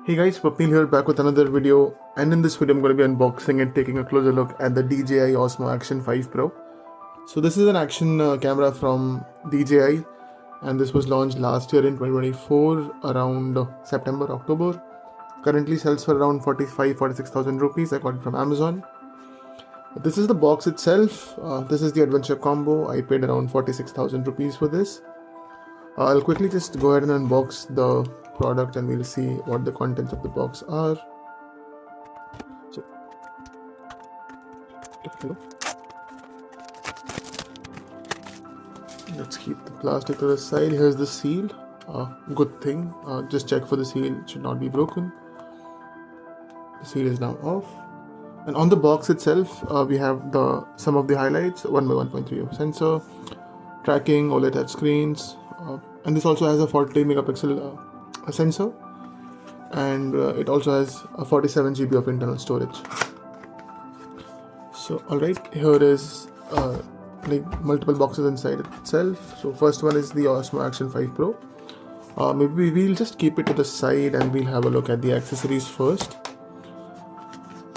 Hey guys, Swapnil here back with another video, and in this video I'm going to be unboxing and taking a closer look at the DJI Osmo Action 5 Pro. So this is an action camera from DJI, and this was launched last year in 2024 around September, October. Currently sells for around 46,000 rupees. I got it from Amazon. This is the box itself. This is the adventure combo. I paid around 46,000 rupees for this. I'll quickly just go ahead and unbox the product and we'll see what the contents of the box are. So, let's keep the plastic to the side. Here's the seal. Good thing. Just check for the seal. It should not be broken. The seal is now off. And on the box itself, we have some of the highlights: 1x1.3 sensor, tracking, OLED touch screens, and this also has a 40 megapixel sensor, and it also has a 47 GB of internal storage. So alright, here is like multiple boxes inside itself. So first one is the OSMO Action 5 Pro. Maybe we'll just keep it to the side and we'll have a look at the accessories first.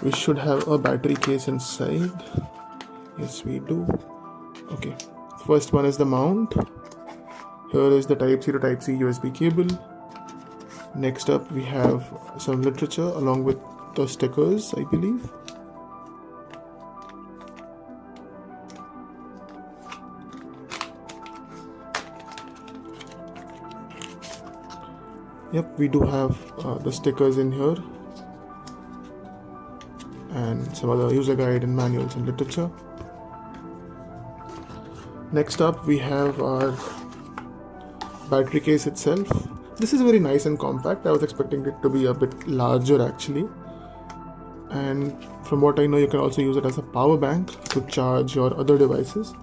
We should have a battery case inside. Yes, we do. Okay, first one is the mount. Here is the Type-C to Type-C USB cable. Next up we have some literature along with the stickers, I believe. Yep, we do have the stickers in here and some other user guide and manuals and literature. Next up we have our battery case itself. This is very nice and compact. I was expecting it to be a bit larger actually, and from what I know you can also use it as a power bank to charge your other devices.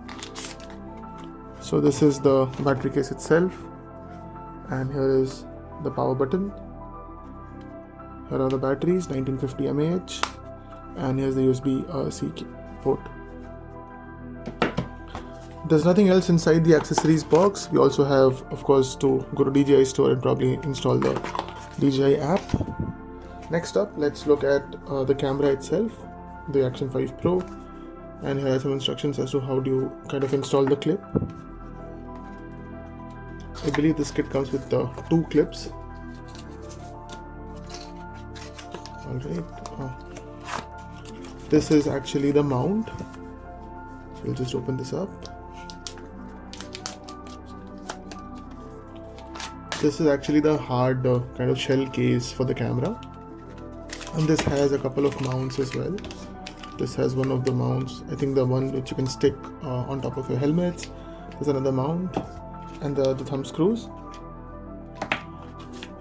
So this is the battery case itself, and here is the power button. Here are the batteries, 1950 mAh, and here's the USB-C port. There's nothing else inside the accessories box. We also have, of course, to go to DJI store and probably install the DJI app. Next up, let's look at the camera itself, the Action 5 Pro, and here are some instructions as to how do you kind of install the clip. I believe this kit comes with 2 clips. Alright, this is actually the mount. So we'll just open this up. This is actually the hard kind of shell case for the camera, and this has a couple of mounts as well. This has one of the mounts, I think the one which you can stick on top of your helmets. There's another mount, and the thumb screws.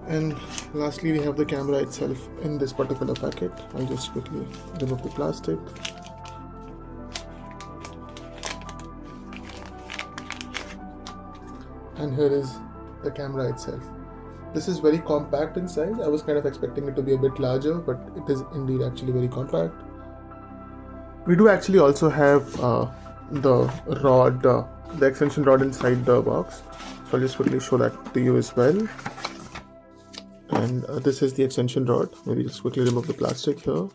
And lastly, we have the camera itself in this particular packet. I'll just quickly remove the plastic. And here is the camera itself. This is very compact in size. I was kind of expecting it to be a bit larger, but it is indeed actually very compact. We do actually also have the rod, the extension rod inside the box. So I'll just quickly show that to you as well. And this is the extension rod. Maybe just quickly remove the plastic here.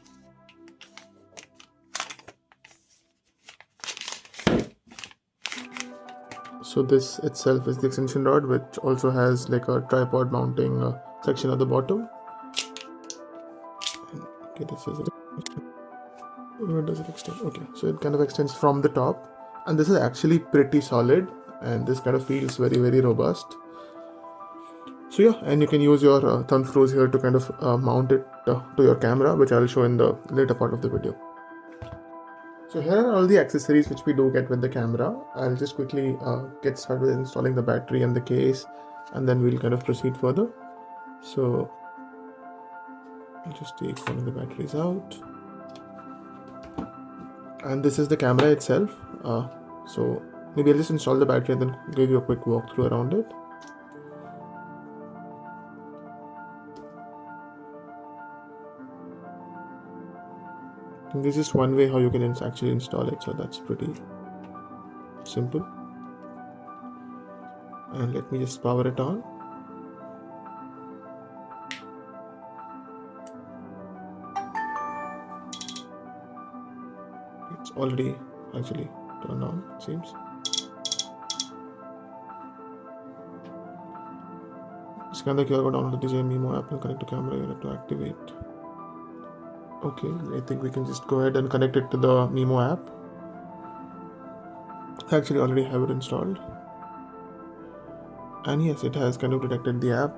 So this itself is the extension rod, which also has like a tripod mounting section at the bottom. Okay, this is it. Where does it extend? Okay, so it kind of extends from the top, and this is actually pretty solid, and this kind of feels very, very robust. So yeah, and you can use your thumb screws here to kind of mount it to your camera, which I'll show in the later part of the video. So here are all the accessories which we do get with the camera. I'll just quickly get started with installing the battery and the case, and then we'll kind of proceed further. So I'll just take one of the batteries out. And this is the camera itself. So maybe I'll just install the battery and then give you a quick walkthrough around it. This is one way how you can actually install it, so that's pretty simple. And let me just power it on. It's already actually turned on, it seems. Scan the QR code, download the DJI Mimo app and connect to camera unit to activate. Okay, I think we can just go ahead and connect it to the Mimo app. I actually already have it installed. And yes, it has kind of detected the app.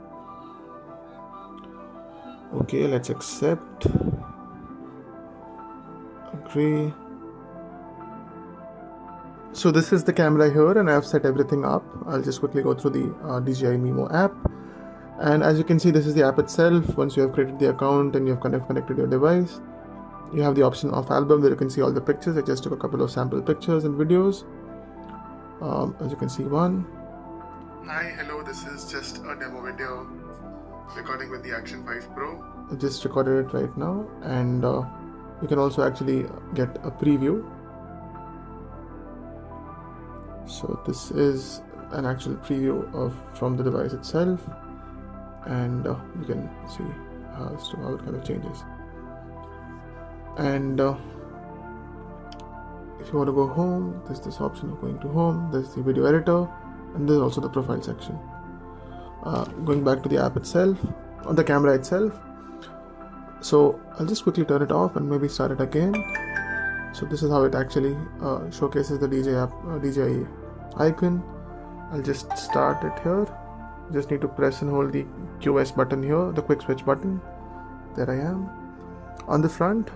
Okay, let's accept. Agree. So this is the camera here, and I've set everything up. I'll just quickly go through the DJI Mimo app. And as you can see, this is the app itself. Once you have created the account and you have connected your device, you have the option of album where you can see all the pictures. I just took a couple of sample pictures and videos. As you can see, one. Hi, hello, this is just a demo video recording with the Action 5 Pro. I just recorded it right now, and you can also actually get a preview. So this is an actual preview from the device itself, and you can see how it kind of changes. And if you want to go home, there's this option of going to home. There's the video editor, and there's also the profile section. Going back to the app itself, on the camera itself. So I'll just quickly turn it off and maybe start it again. So this is how it actually showcases the DJI icon. I'll just start it here. Just need to press and hold the QS button here, the quick switch button. There I am. On the front,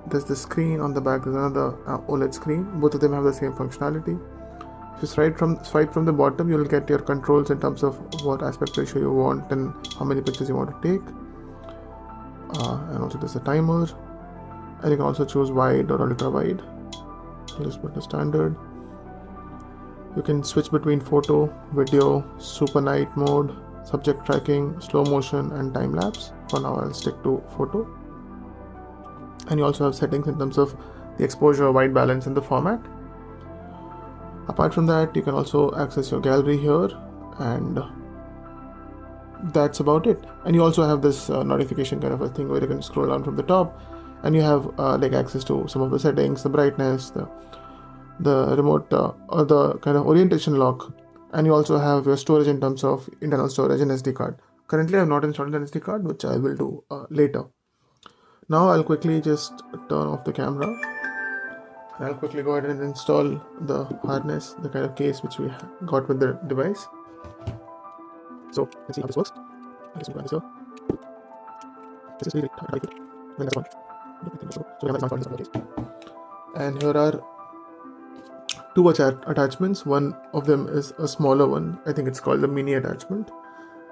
there's the screen. On the back, there's another OLED screen. Both of them have the same functionality. If you swipe from the bottom, you'll get your controls in terms of what aspect ratio you want and how many pictures you want to take. And also there's a timer. And you can also choose wide or ultra wide. I'll just put the standard. You can switch between photo, video, super night mode, subject tracking, slow motion, and time lapse. For now, I'll stick to photo. And you also have settings in terms of the exposure, white balance, and the format. Apart from that, you can also access your gallery here, and that's about it. And you also have this notification kind of a thing where you can scroll down from the top, and you have like access to some of the settings, the brightness, the remote or the kind of orientation lock, and you also have your storage in terms of internal storage and SD card. Currently, I have not installed an SD card, which I will do later. Now I'll quickly just turn off the camera, and I'll quickly go ahead and install the harness, the kind of case which we got with the device. So let's see how this works. I guess we'll go this is really tight. Then that's one. So we have this one case. And here are two attachments. One of them is a smaller one. I think it's called the mini attachment.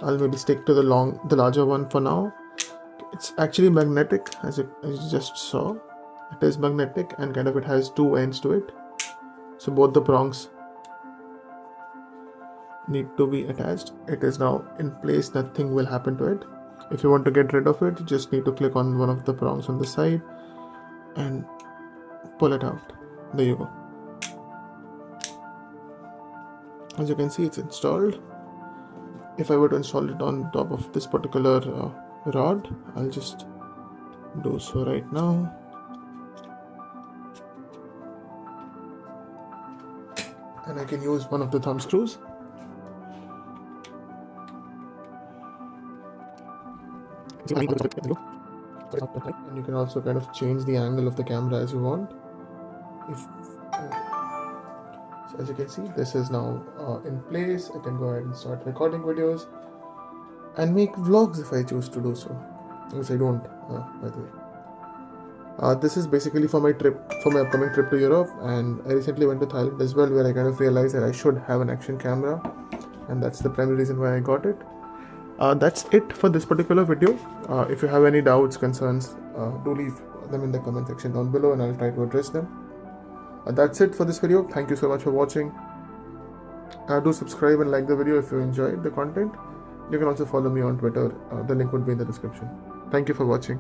I'll maybe stick to the larger one for now. It's actually magnetic, as you just saw. It is magnetic, and kind of it has two ends to it. So both the prongs need to be attached. It is now in place. Nothing will happen to it. If you want to get rid of it, you just need to click on one of the prongs on the side and pull it out. There you go. As you can see, it's installed. If I were to install it on top of this particular rod, I'll just do so right now. And I can use one of the thumb screws. And you can also kind of change the angle of the camera as you want. So as you can see, this is now in place. I can go ahead and start recording videos and make vlogs if I choose to do so, which I don't, by the way. This is basically for my upcoming trip to Europe, and I recently went to Thailand as well, where I kind of realized that I should have an action camera, and that's the primary reason why I got it. That's it for this particular video. If you have any doubts, concerns, do leave them in the comment section down below, and I'll try to address them. That's it for this video. Thank you so much for watching. Do subscribe and like the video if you enjoyed the content. You can also follow me on Twitter. The link would be in the description. Thank you for watching.